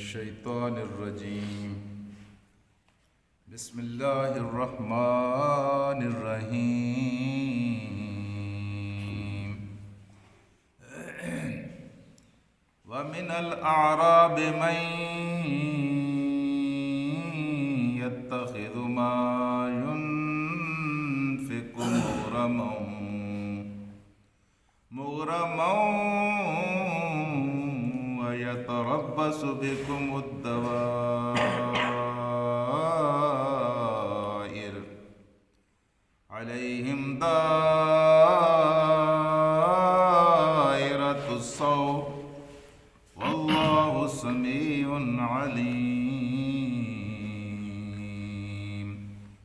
الشيطان الرجيم بسم الله الرحمن الرحيم ومن الأعراب من يتخذ ما ينفق مغرما ويتربص بكم الدوائر عليهم دائرة السوء والله سميع عليم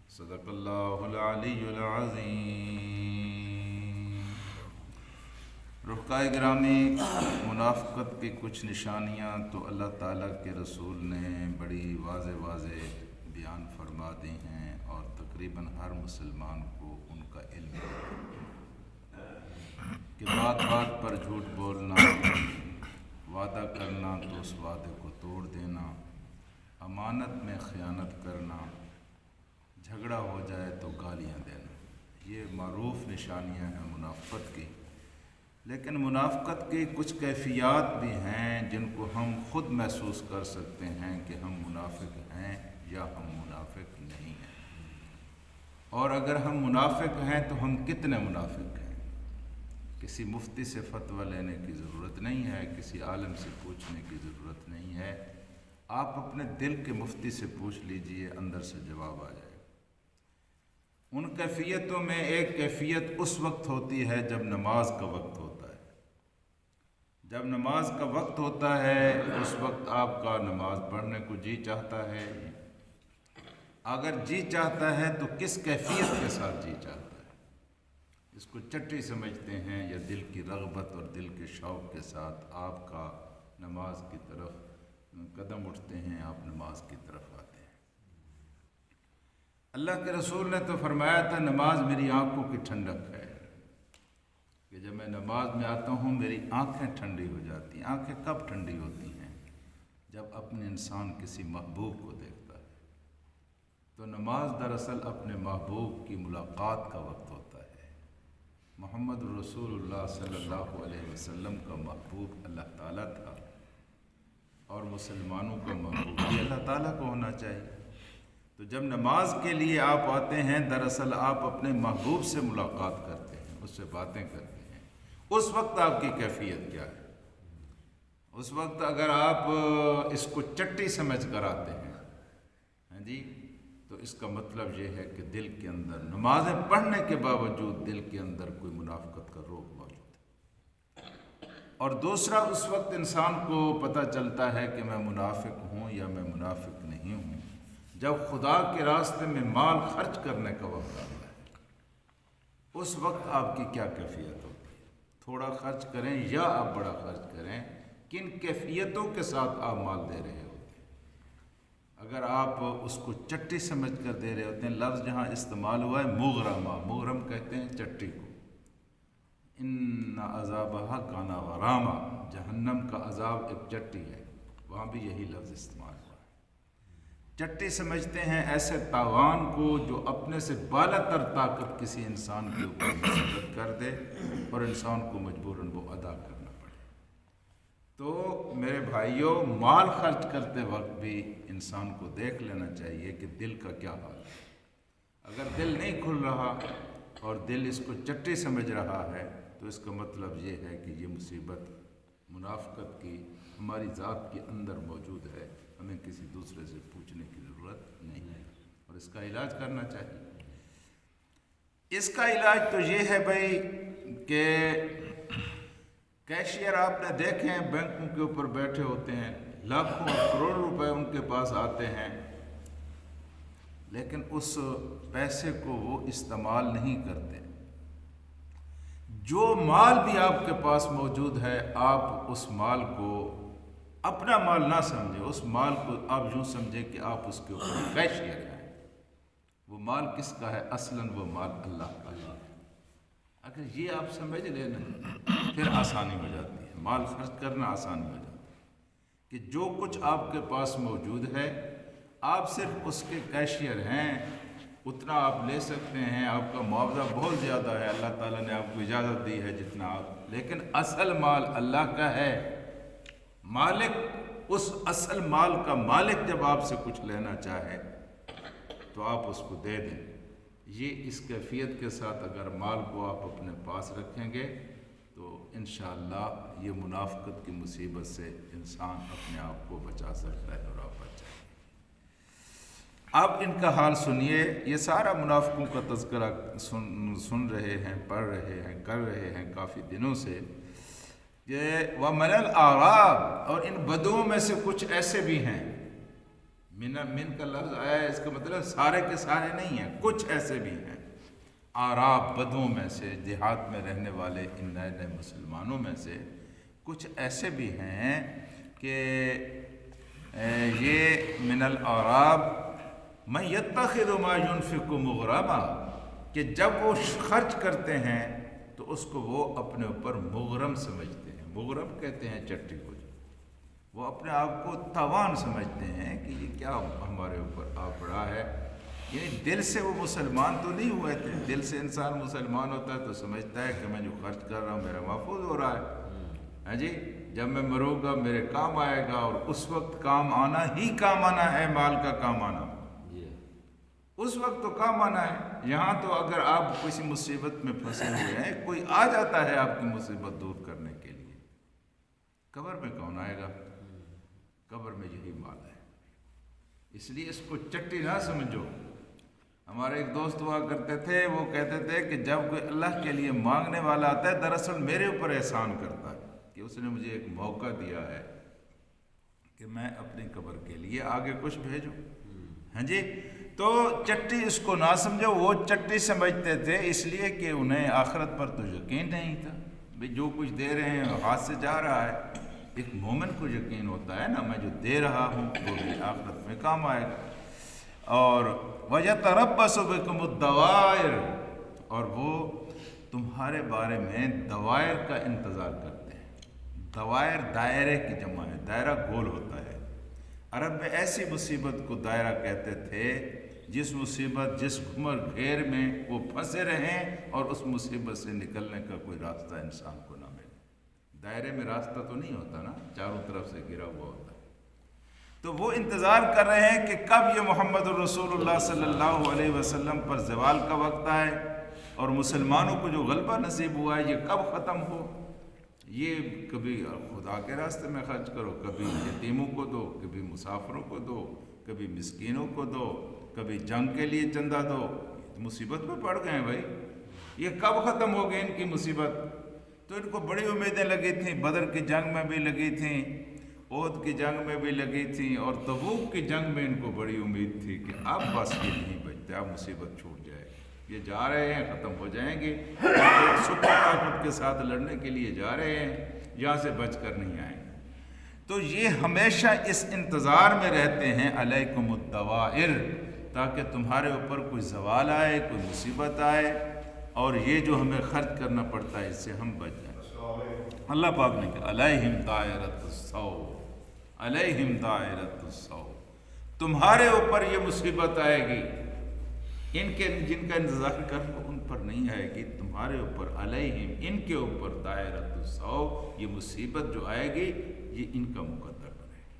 صدق الله العلي العظيم. رفقائے گرامی، منافقت کی کچھ نشانیاں تو اللہ تعالیٰ کے رسول نے بڑی واضح بیان فرما دی ہیں اور تقریباً ہر مسلمان کو ان کا علم ہے کہ بات پر جھوٹ بولنا، وعدہ کرنا تو اس وعدے کو توڑ دینا، امانت میں خیانت کرنا، جھگڑا ہو جائے تو گالیاں دینا، یہ معروف نشانیاں ہیں منافقت کی. لیکن منافقت کی کچھ کیفیات بھی ہیں جن کو ہم خود محسوس کر سکتے ہیں کہ ہم منافق ہیں یا ہم منافق نہیں ہیں. اور اگر ہم منافق ہیں تو ہم کتنے منافق ہیں. کسی مفتی سے فتویٰ لینے کی ضرورت نہیں ہے، کسی عالم سے پوچھنے کی ضرورت نہیں ہے. آپ اپنے دل کے مفتی سے پوچھ لیجئے، اندر سے جواب آ جائے. ان کیفیتوں میں ایک کیفیت اس وقت ہوتی ہے جب نماز کا وقت ہوتا ہے. جب نماز کا وقت ہوتا ہے اس وقت آپ کا نماز پڑھنے کو جی چاہتا ہے. اگر جی چاہتا ہے تو کس کیفیت کے ساتھ جی چاہتا ہے؟ اس کو چٹی سمجھتے ہیں یا دل کی رغبت اور دل کے شوق کے ساتھ آپ کا نماز کی طرف قدم اٹھتے ہیں، آپ نماز کی طرف آتے ہیں. اللہ کے رسول نے تو فرمایا تھا نماز میری آنکھوں کی ٹھنڈک ہے، کہ جب میں نماز میں آتا ہوں میری آنکھیں ٹھنڈی ہو جاتی ہیں. آنکھیں کب ٹھنڈی ہوتی ہیں؟ جب اپنے انسان کسی محبوب کو دیکھتا ہے. تو نماز دراصل اپنے محبوب کی ملاقات کا وقت ہوتا ہے. محمد رسول اللہ صلی اللہ علیہ وسلم کا محبوب اللہ تعالیٰ تھا، اور مسلمانوں کا محبوب بھی اللہ تعالیٰ کو ہونا چاہیے. تو جب نماز کے لیے آپ آتے ہیں دراصل آپ اپنے محبوب سے ملاقات کرتے ہیں، اس سے باتیں کرتے ہیں. اس وقت آپ کی کیفیت کیا ہے؟ اس وقت اگر آپ اس کو چٹی سمجھ کر آتے ہیں جی، تو اس کا مطلب یہ ہے کہ دل کے اندر نمازیں پڑھنے کے باوجود دل کے اندر کوئی منافقت کا روگ موجود ہے. اور دوسرا، اس وقت انسان کو پتہ چلتا ہے کہ میں منافق ہوں یا میں منافق نہیں ہوں جب خدا کے راستے میں مال خرچ کرنے کا وقت آتا ہے. اس وقت آپ کی کیا کیفیت ہوتی ہے؟ تھوڑا خرچ کریں یا آپ بڑا خرچ کریں، کن کیفیتوں کے ساتھ آپ مال دے رہے ہوتے ہیں؟ اگر آپ اس کو چٹی سمجھ کر دے رہے ہوتے ہیں، لفظ جہاں استعمال ہوا ہے مغرما، مغرم کہتے ہیں چٹی کو. ان عذابہا کان غراما، جہنم کا عذاب ایک چٹی ہے، وہاں بھی یہی لفظ استعمال ہوا ہے. چٹی سمجھتے ہیں ایسے تاوان کو جو اپنے سے بالا تر طاقت کسی انسان کے اوپر مسلط کر دے اور انسان کو مجبوراً وہ ادا کرنا پڑے. تو میرے بھائیوں، مال خرچ کرتے وقت بھی انسان کو دیکھ لینا چاہیے کہ دل کا کیا حال ہے. اگر دل نہیں کھل رہا اور دل اس کو چٹی سمجھ رہا ہے تو اس کا مطلب یہ ہے کہ یہ مصیبت منافقت کی ہماری ذات کے اندر موجود ہے. ہمیں کسی دوسرے سے پوچھنے کی ضرورت نہیں ہے اور اس کا علاج کرنا چاہیے. اس کا علاج تو یہ ہے بھائی کہ کیشیئر آپ نے دیکھے ہیں بینکوں کے اوپر بیٹھے ہوتے ہیں، لاکھوں کروڑ روپے ان کے پاس آتے ہیں، لیکن اس پیسے کو وہ استعمال نہیں کرتے. جو مال بھی آپ کے پاس موجود ہے آپ اس مال کو اپنا مال نہ سمجھیں، اس مال کو آپ یوں سمجھیں کہ آپ اس کے اوپر کیشیئر ہیں. وہ مال کس کا ہے؟ اصلاً وہ مال اللہ کا ہے. اگر یہ آپ سمجھ لیں نا پھر آسانی ہو جاتی ہے، مال خرچ کرنا آسانی ہو جاتی ہے. کہ جو کچھ آپ کے پاس موجود ہے آپ صرف اس کے کیشیئر ہیں، اتنا آپ لے سکتے ہیں، آپ کا معاوضہ بہت زیادہ ہے، اللہ تعالیٰ نے آپ کو اجازت دی ہے جتنا آپ، لیکن اصل مال اللہ کا ہے۔ مالک، اس اصل مال کا مالک جب آپ سے کچھ لینا چاہے تو آپ اس کو دے دیں۔ یہ اس کیفیت کے ساتھ اگر مال کو آپ اپنے پاس رکھیں گے تو انشاءاللہ یہ منافقت کی مصیبت سے انسان اپنے آپ کو بچا سکتا ہے اور آپ بچ جائیں گے۔ اب ان کا حال سنیے، یہ سارا منافقوں کا تذکرہ سن رہے ہیں، پڑھ رہے ہیں، کر رہے ہیں کافی دنوں سے کہ وَمِنَ الْأَعْرَابِ، اور ان بدوؤں میں سے کچھ ایسے بھی ہیں، من کا لفظ آیا ہے، اس کا مطلب سارے کے سارے نہیں ہیں، کچھ ایسے بھی ہیں اعراب، بدوؤں میں سے، دیہات میں رہنے والے ان نئے نئے مسلمانوں میں سے کچھ ایسے بھی ہیں کہ یہ من الاعراب من یتخذ ما ينفق مغرما، کہ جب وہ خرچ کرتے ہیں تو اس کو وہ اپنے اوپر مغرم سمجھتے ہیں۔ مغرم کہتے ہیں چٹی کو، وہ اپنے آپ کو توان سمجھتے ہیں کہ یہ کیا ہمارے اوپر آ پڑا ہے۔ یعنی دل سے وہ مسلمان تو نہیں ہوئے تھے، دل سے انسان مسلمان ہوتا ہے تو سمجھتا ہے کہ میں جو خرچ کر رہا ہوں میرا محفوظ ہو رہا ہے، ہاں جی، جب میں مروں گا میرے کام آئے گا، اور اس وقت کام آنا ہی کام آنا ہے، مال کا کام آنا اس وقت تو کام آنا ہے۔ یہاں تو اگر آپ کسی مصیبت میں پھنسے ہوئے ہیں، کوئی آ جاتا ہے آپ کی مصیبت دور کرنے کے لیے، قبر میں کون آئے گا؟ قبر میں یہی مال ہے، اس لیے اس کو چٹی نہ سمجھو۔ ہمارے ایک دوست ہوا کرتے تھے، وہ کہتے تھے کہ جب کوئی اللہ کے لیے مانگنے والا آتا ہے دراصل میرے اوپر احسان کرتا ہے کہ اس نے مجھے ایک موقع دیا ہے کہ میں اپنی قبر کے لیے آگے کچھ بھیجوں، ہاں جی۔ تو چٹی اس کو نہ سمجھو، وہ چٹی سمجھتے تھے اس لیے کہ انہیں آخرت پر تو یقین نہیں تھا، بھئی جو کچھ دے رہے ہیں ہاتھ سے جا رہا ہے۔ ایک مومن کو یقین ہوتا ہے نا، میں جو دے رہا ہوں وہ بھی آخرت میں کام آئے گا۔ اور وَيَتَرَبَّصُ بِكُمُ الدَّوَائِرَ، اور وہ تمہارے بارے میں دوائر کا انتظار کرتے ہیں۔ دوائر دائرے کی جمع ہے، دائرہ گول ہوتا ہے۔ عرب میں ایسی مصیبت کو دائرہ کہتے تھے جس مصیبت، جس گھمر گھیر میں وہ پھنسے رہیں اور اس مصیبت سے نکلنے کا کوئی راستہ انسان کو نہ ملے۔ دائرے میں راستہ تو نہیں ہوتا نا، چاروں طرف سے گھرا ہوا ہوتا ہے۔ تو وہ انتظار کر رہے ہیں کہ کب یہ محمد الرسول اللہ صلی اللہ علیہ وسلم پر زوال کا وقت آئے اور مسلمانوں کو جو غلبہ نصیب ہوا ہے یہ کب ختم ہو۔ یہ کبھی خدا کے راستے میں خرچ کرو، کبھی یتیموں کو دو، کبھی مسافروں کو دو، کبھی مسکینوں کو دو، کبھی جنگ کے لیے چندہ دو۔ مصیبت میں پڑ گئے ہیں بھائی، یہ کب ختم ہو گئی ان کی مصیبت؟ تو ان کو بڑی امیدیں لگی تھیں، بدر کی جنگ میں بھی لگی تھیں، احد کی جنگ میں بھی لگی تھیں، اور تبوک کی جنگ میں ان کو بڑی امید تھی کہ اب بس یہ نہیں بچتے، اب مصیبت چھوٹ جائے، یہ جا رہے ہیں ختم ہو جائیں گے، ایک سپر طاقت کے ساتھ لڑنے کے لیے جا رہے ہیں، یہاں سے بچ کر نہیں آئیں گے۔ تو یہ ہمیشہ اس انتظار میں رہتے ہیں علیکم الدوائر، تاکہ تمہارے اوپر کوئی زوال آئے، کوئی مصیبت آئے، اور یہ جو ہمیں خرچ کرنا پڑتا ہے اس سے ہم بچ جائیں۔ اللہ پاک نے کہا علیہم دائرۃ السوء، علیہم دائرۃ السوء، تمہارے اوپر یہ مصیبت آئے گی، ان کے جن کا انتظار کر لو ان پر نہیں آئے گی، تمہارے اوپر علیہم، ان کے اوپر دائرۃ السوء، یہ مصیبت جو آئے گی یہ ان کا مقدر بنے گی۔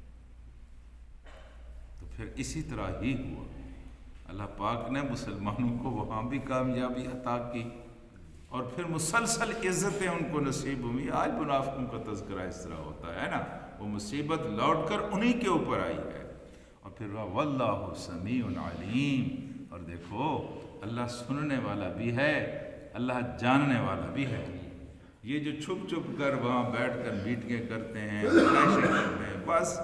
تو پھر اسی طرح ہی ہوا، اللہ پاک نے مسلمانوں کو وہاں بھی کامیابی عطا کی، اور پھر مسلسل عزتیں ان کو نصیب ہوئی۔ آج منافقوں کا تذکرہ اس طرح ہوتا ہے نا، وہ مصیبت لوٹ کر انہی کے اوپر آئی ہے۔ اور پھر واللہ سمیع علیم، اور دیکھو اللہ سننے والا بھی ہے، اللہ جاننے والا بھی ہے۔ یہ جو چھپ چھپ کر وہاں بیٹھ کر میٹنگیں کرتے ہیں، لاشیں کرتے ہیں، بس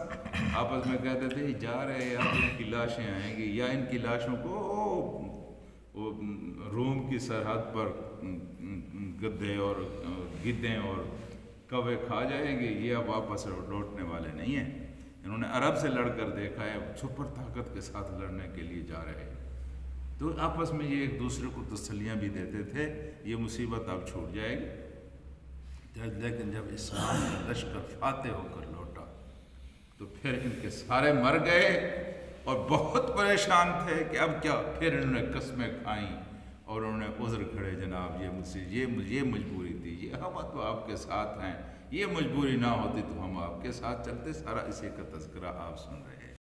آپس میں کہتے تھے جا رہے ہیں اب ان کی لاشیں آئیں گی، یا ان کی لاشوں کو روم کی سرحد پر گدے اور گدیں اور کوے کھا جائیں گے، یہ اب واپس لوٹنے والے نہیں ہیں۔ انہوں نے عرب سے لڑ کر دیکھا ہے، سپر طاقت کے ساتھ لڑنے کے لیے جا رہے ہیں۔ تو آپس میں یہ ایک دوسرے کو تسلیاں بھی دیتے تھے، یہ مصیبت اب چھوٹ جائے گی۔ لیکن جب اسلام کا لشکر فاتح ہو کر لوٹا تو پھر ان کے سارے مر گئے اور بہت پریشان تھے کہ اب کیا. پھر انہوں نے قسمیں کھائیں اور انہوں نے عذر کھڑے، جناب یہ مجھ سے یہ مجبوری تھی، یہ ہم تو آپ کے ساتھ ہیں، یہ مجبوری نہ ہوتی تو ہم آپ کے ساتھ چلتے. سارا اسی کا تذکرہ آپ سن رہے ہیں.